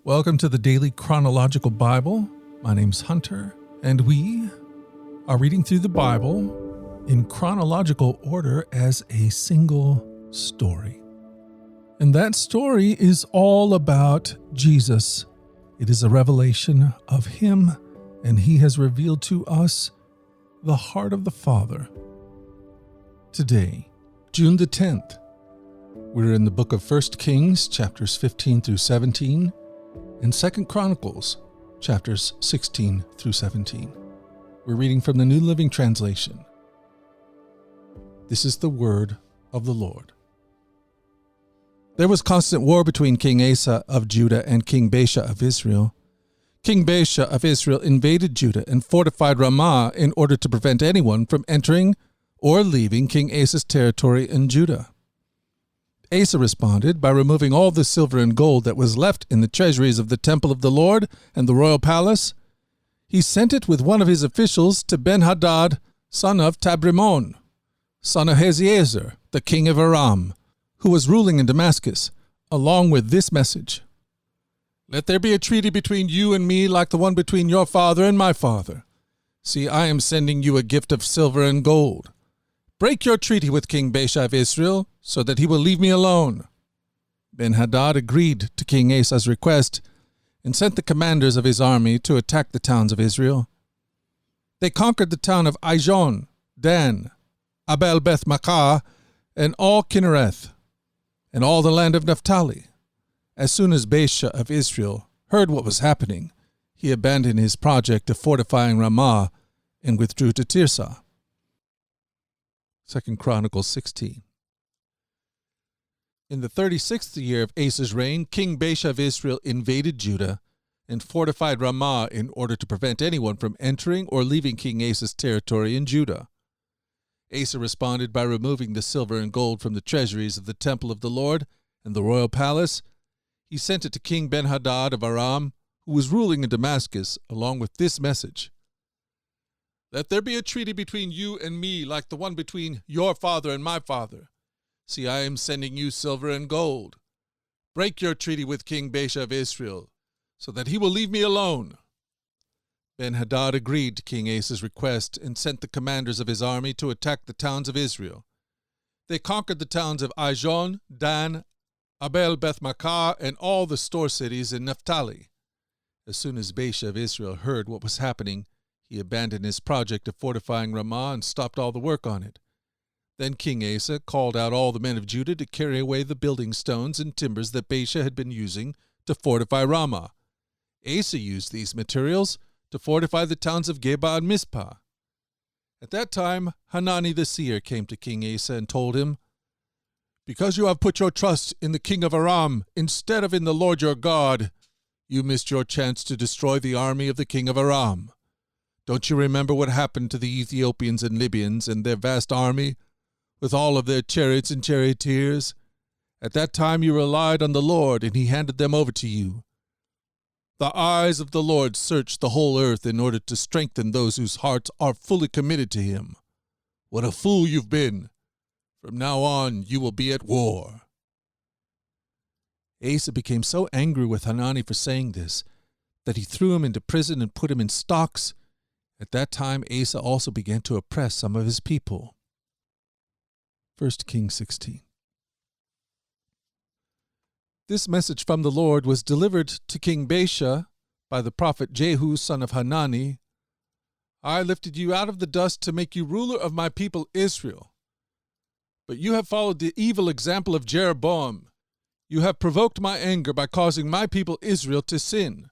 Welcome to the Daily Chronological Bible. My name's Hunter, and we are reading through the Bible in chronological order as a single story. And that story is all about Jesus. It is a revelation of Him, and He has revealed to us the heart of the Father. Today, June the 10th, we're in the book of 1 Kings, chapters 15 through 17, and 2 Chronicles, chapters 16 through 17. We're reading from the New Living Translation. This is the word of the Lord. There was constant war between King Asa of Judah and King Baasha of Israel. King Baasha of Israel invaded Judah and fortified Ramah in order to prevent anyone from entering or leaving King Asa's territory in Judah. Asa responded by removing all the silver and gold that was left in the treasuries of the temple of the Lord and the royal palace. He sent it with one of his officials to Ben-Hadad, son of Tabrimon, son of Haziezer, the king of Aram, who was ruling in Damascus, along with this message: "Let there be a treaty between you and me like the one between your father and my father. See, I am sending you a gift of silver and gold. Break your treaty with King Baasha of Israel, so that he will leave me alone." Ben-Hadad agreed to King Asa's request and sent the commanders of his army to attack the towns of Israel. They conquered the town of Ijon, Dan, Abel-Beth-Maachah, and all Kinnereth, and all the land of Naphtali. As soon as Baasha of Israel heard what was happening, he abandoned his project of fortifying Ramah and withdrew to Tirzah. 2 Chronicles 16. In the 36th year of Asa's reign, King Baasha of Israel invaded Judah and fortified Ramah in order to prevent anyone from entering or leaving King Asa's territory in Judah. Asa responded by removing the silver and gold from the treasuries of the temple of the Lord and the royal palace. He sent it to King Ben-Hadad of Aram, who was ruling in Damascus, along with this message: "Let there be a treaty between you and me like the one between your father and my father. See, I am sending you silver and gold. Break your treaty with King Baasha of Israel, so that he will leave me alone." Ben-Hadad agreed to King Asa's request and sent the commanders of his army to attack the towns of Israel. They conquered the towns of Ijon, Dan, Abel-Beth-Maachah, and all the store cities in Naphtali. As soon as Baasha of Israel heard what was happening, he abandoned his project of fortifying Ramah and stopped all the work on it. Then King Asa called out all the men of Judah to carry away the building stones and timbers that Baasha had been using to fortify Ramah. Asa used these materials to fortify the towns of Geba and Mizpah. At that time, Hanani the seer came to King Asa and told him, "Because you have put your trust in the king of Aram instead of in the Lord your God, you missed your chance to destroy the army of the king of Aram. Don't you remember what happened to the Ethiopians and Libyans and their vast army, with all of their chariots and charioteers? At that time you relied on the Lord, and He handed them over to you. The eyes of the Lord search the whole earth in order to strengthen those whose hearts are fully committed to Him. What a fool you've been! From now on you will be at war." Asa became so angry with Hanani for saying this that he threw him into prison and put him in stocks. At that time, Asa also began to oppress some of his people. 1 Kings 16. This message from the Lord was delivered to King Baasha by the prophet Jehu, son of Hanani. "I lifted you out of the dust to make you ruler of my people Israel. But you have followed the evil example of Jeroboam. You have provoked my anger by causing my people Israel to sin.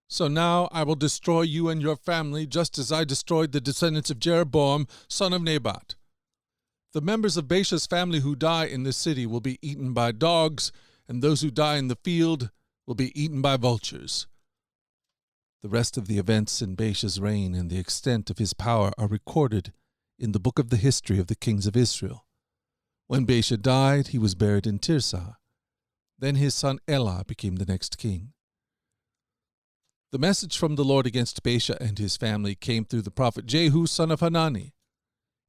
So now I will destroy you and your family, just as I destroyed the descendants of Jeroboam, son of Nebat. The members of Baasha's family who die in this city will be eaten by dogs, and those who die in the field will be eaten by vultures." The rest of the events in Baasha's reign and the extent of his power are recorded in the book of the history of the kings of Israel. When Baasha died, he was buried in Tirzah. Then his son Elah became the next king. The message from the Lord against Baasha and his family came through the prophet Jehu, son of Hanani.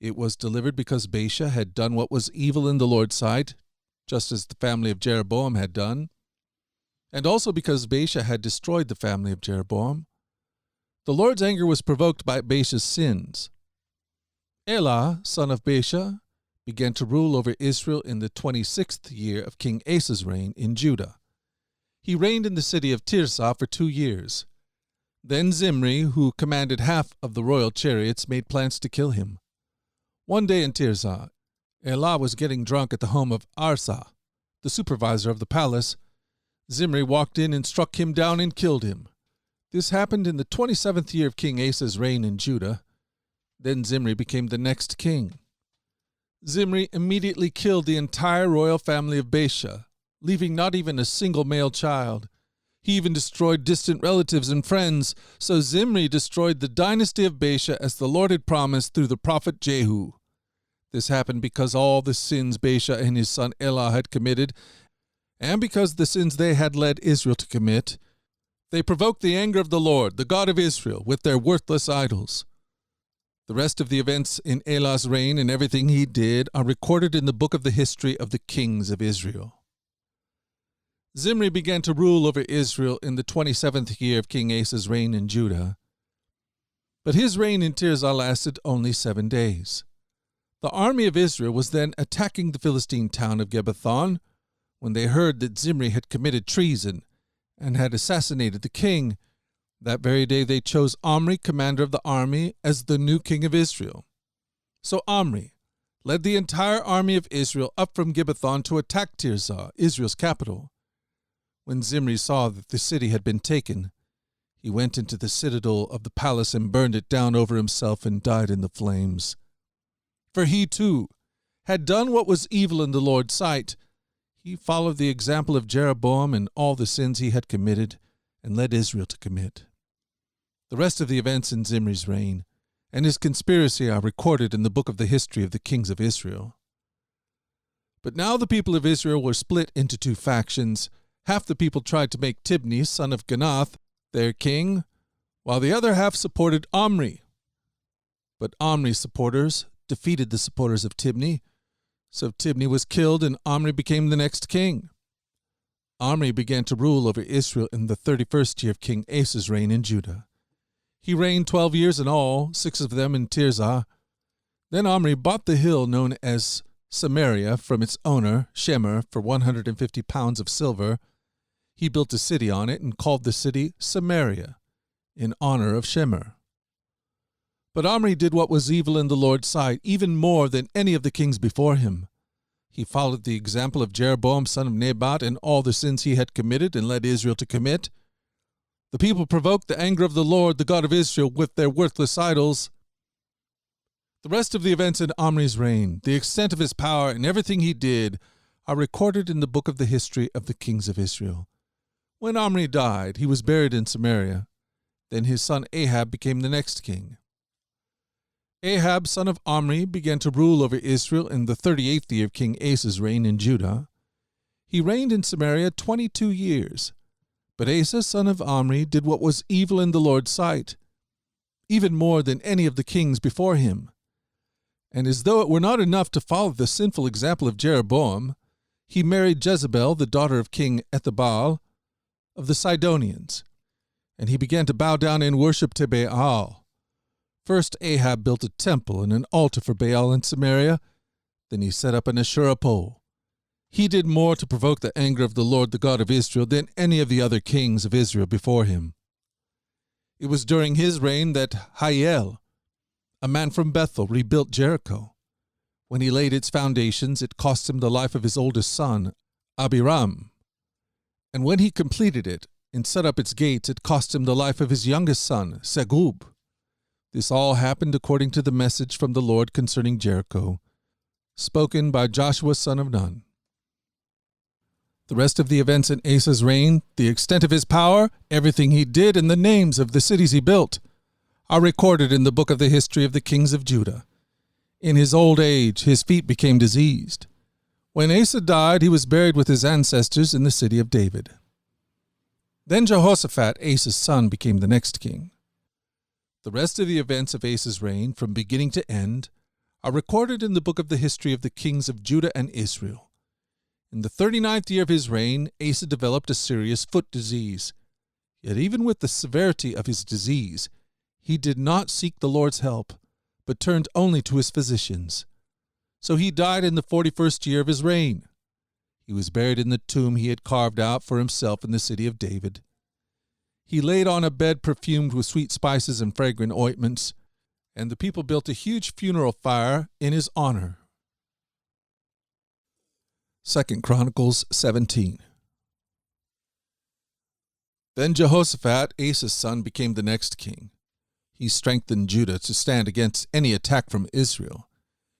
It was delivered because Baasha had done what was evil in the Lord's sight, just as the family of Jeroboam had done. and also because Baasha had destroyed the family of Jeroboam. The Lord's anger was provoked by Baasha's sins. Elah, son of Baasha, began to rule over Israel in the 26th year of King Asa's reign in Judah. He reigned in the city of Tirzah for 2 years. Then Zimri, who commanded half of the royal chariots, made plans to kill him. One day in Tirzah, Elah was getting drunk at the home of Arsa, the supervisor of the palace. Zimri walked in and struck him down and killed him. This happened in the 27th year of King Asa's reign in Judah. Then Zimri became the next king. Zimri immediately killed the entire royal family of Baasha, leaving not even a single male child. He even destroyed distant relatives and friends, so Zimri destroyed the dynasty of Baasha as the Lord had promised through the prophet Jehu. This happened because all the sins Baasha and his son Elah had committed, and because the sins they had led Israel to commit, they provoked the anger of the Lord, the God of Israel, with their worthless idols. The rest of the events in Elah's reign and everything he did are recorded in the book of the history of the kings of Israel. Zimri began to rule over Israel in the 27th year of King Asa's reign in Judah. But his reign in Tirzah lasted only 7 days. The army of Israel was then attacking the Philistine town of Gibbethon when they heard that Zimri had committed treason and had assassinated the king. That very day they chose Omri, commander of the army, as the new king of Israel. So Omri led the entire army of Israel up from Gibbethon to attack Tirzah, Israel's capital. When Zimri saw that the city had been taken, he went into the citadel of the palace and burned it down over himself and died in the flames. For he, too, had done what was evil in the Lord's sight. He followed the example of Jeroboam and all the sins he had committed and led Israel to commit. The rest of the events in Zimri's reign and his conspiracy are recorded in the book of the history of the kings of Israel. But now the people of Israel were split into 2 factions. Half the people tried to make Tibni, son of Ganath, their king, while the other half supported Omri. But Omri's supporters defeated the supporters of Tibni, so Tibni was killed and Omri became the next king. Omri began to rule over Israel in the 31st year of King Asa's reign in Judah. He reigned 12 years in all, 6 of them in Tirzah. Then Omri bought the hill known as Samaria from its owner, Shemer, for 150 pounds of silver. He built a city on it and called the city Samaria, in honor of Shemer. But Omri did what was evil in the Lord's sight, even more than any of the kings before him. He followed the example of Jeroboam, son of Nebat, and all the sins he had committed and led Israel to commit. The people provoked the anger of the Lord, the God of Israel, with their worthless idols. The rest of the events in Omri's reign, the extent of his power, and everything he did are recorded in the book of the history of the kings of Israel. When Omri died, he was buried in Samaria. Then his son Ahab became the next king. Ahab, son of Omri, began to rule over Israel in the 38th year of King Asa's reign in Judah. He reigned in Samaria 22 years. But Asa, son of Omri, did what was evil in the Lord's sight, even more than any of the kings before him. And as though it were not enough to follow the sinful example of Jeroboam, he married Jezebel, the daughter of King Ethabal of the Sidonians, and he began to bow down and worship to Baal. First Ahab built a temple and an altar for Baal in Samaria. Then he set up an Asherah pole. He did more to provoke the anger of the Lord, the God of Israel, than any of the other kings of Israel before him. It was during his reign that Hiel, a man from Bethel, rebuilt Jericho. When he laid its foundations, it cost him the life of his oldest son, Abiram. And when he completed it and set up its gates, it cost him the life of his youngest son, Segub. This all happened according to the message from the Lord concerning Jericho, spoken by Joshua son of Nun. The rest of the events in Asa's reign, the extent of his power, everything he did, and the names of the cities he built, are recorded in the book of the history of the kings of Judah. In his old age, his feet became diseased. When Asa died, he was buried with his ancestors in the city of David. Then Jehoshaphat, Asa's son, became the next king. The rest of the events of Asa's reign, from beginning to end, are recorded in the book of the history of the kings of Judah and Israel. In the 39th year of his reign, Asa developed a serious foot disease. Yet even with the severity of his disease, he did not seek the Lord's help, but turned only to his physicians. So he died in the 41st year of his reign. He was buried in the tomb he had carved out for himself in the city of David. He laid on a bed perfumed with sweet spices and fragrant ointments, and the people built a huge funeral fire in his honor. 2 Chronicles 17. Then Jehoshaphat, Asa's son, became the next king. He strengthened Judah to stand against any attack from Israel.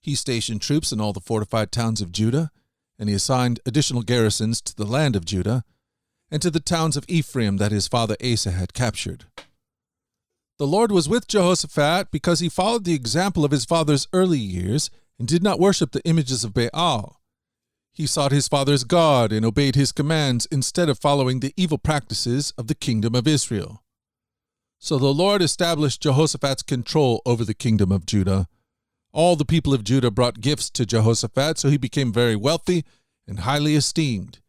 He stationed troops in all the fortified towns of Judah, and he assigned additional garrisons to the land of Judah and to the towns of Ephraim that his father Asa had captured. The Lord was with Jehoshaphat because he followed the example of his father's early years and did not worship the images of Baal. He sought his father's God and obeyed his commands instead of following the evil practices of the kingdom of Israel. So the Lord established Jehoshaphat's control over the kingdom of Judah. All the people of Judah brought gifts to Jehoshaphat, so he became very wealthy and highly esteemed.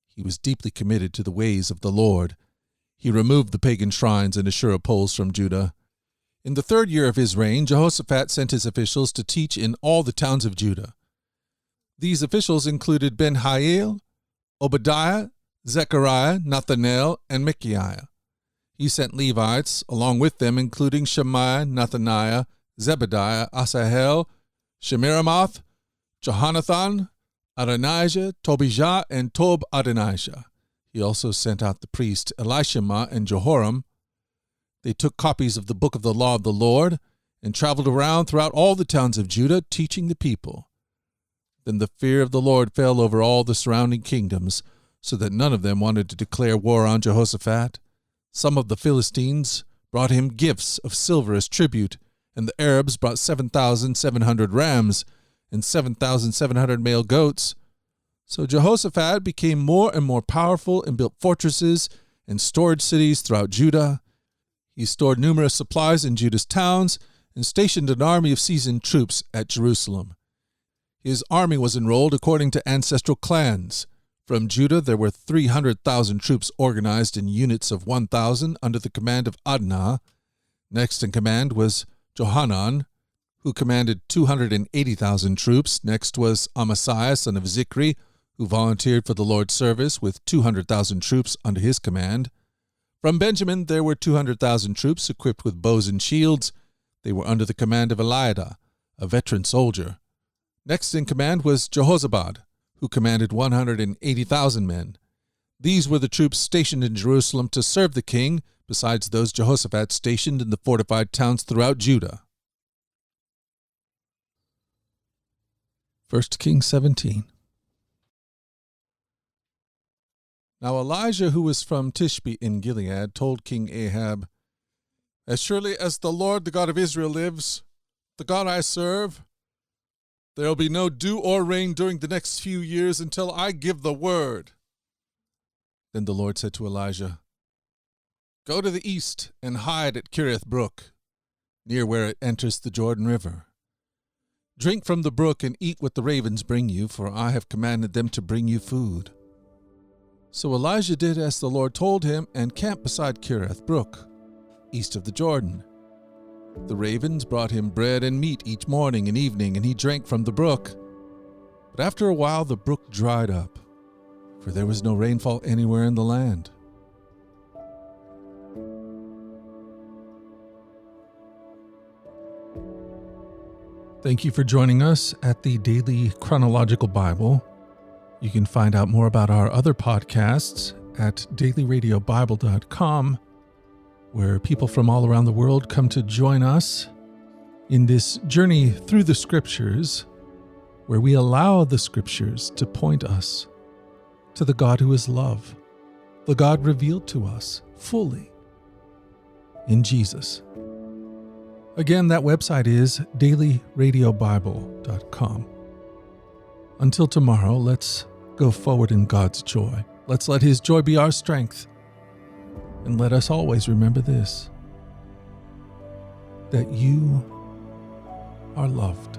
He was deeply committed to the ways of the Lord. He removed the pagan shrines and Asherah poles from Judah. In the 3rd year of his reign, Jehoshaphat sent his officials to teach in all the towns of Judah. These officials included Ben-Hail, Obadiah, Zechariah, Nathanael, and Micaiah. He sent Levites, along with them including Shemaiah, Nathaniah, Zebediah, Asahel, Shemiramoth, Jehonathan, Adonijah, Tobijah, and Tob-Adonijah. He also sent out the priests Elishama and Jehoram. They took copies of the book of the law of the Lord and traveled around throughout all the towns of Judah, teaching the people. Then the fear of the Lord fell over all the surrounding kingdoms, so that none of them wanted to declare war on Jehoshaphat. Some of the Philistines brought him gifts of silver as tribute, and the Arabs brought 7,700 rams and 7,700 male goats. So Jehoshaphat became more and more powerful and built fortresses and storage cities throughout Judah. He stored numerous supplies in Judah's towns and stationed an army of seasoned troops at Jerusalem. His army was enrolled according to ancestral clans. From Judah there were 300,000 troops organized in units of 1,000 under the command of Adnah. Next in command was Johanan, who commanded 280,000 troops. Next was Amasiah, son of Zikri, who volunteered for the Lord's service with 200,000 troops under his command. From Benjamin there were 200,000 troops equipped with bows and shields. They were under the command of Eliada, a veteran soldier. Next in command was Jehozabad, who commanded 180,000 men. These were the troops stationed in Jerusalem to serve the king, besides those Jehoshaphat stationed in the fortified towns throughout Judah. 1 Kings 17. Now Elijah, who was from Tishbe in Gilead, told King Ahab, "As surely as the Lord, the God of Israel, lives, the God I serve, there will be no dew or rain during the next few years until I give the word." Then the Lord said to Elijah, "Go to the east and hide at Kerith Brook, near where it enters the Jordan River. Drink from the brook and eat what the ravens bring you, for I have commanded them to bring you food." So Elijah did as the Lord told him and camped beside Kerith Brook, east of the Jordan. The ravens brought him bread and meat each morning and evening, and he drank from the brook. But after a while the brook dried up, for there was no rainfall anywhere in the land. Thank you for joining us at the Daily Chronological Bible. You can find out more about our other podcasts at dailyradiobible.com, where people from all around the world come to join us in this journey through the Scriptures, where we allow the Scriptures to point us to the God who is love, the God revealed to us fully in Jesus. Again, that website is dailyradiobible.com. Until tomorrow, let's go forward in God's joy. Let's let His joy be our strength. And let us always remember this, that you are loved.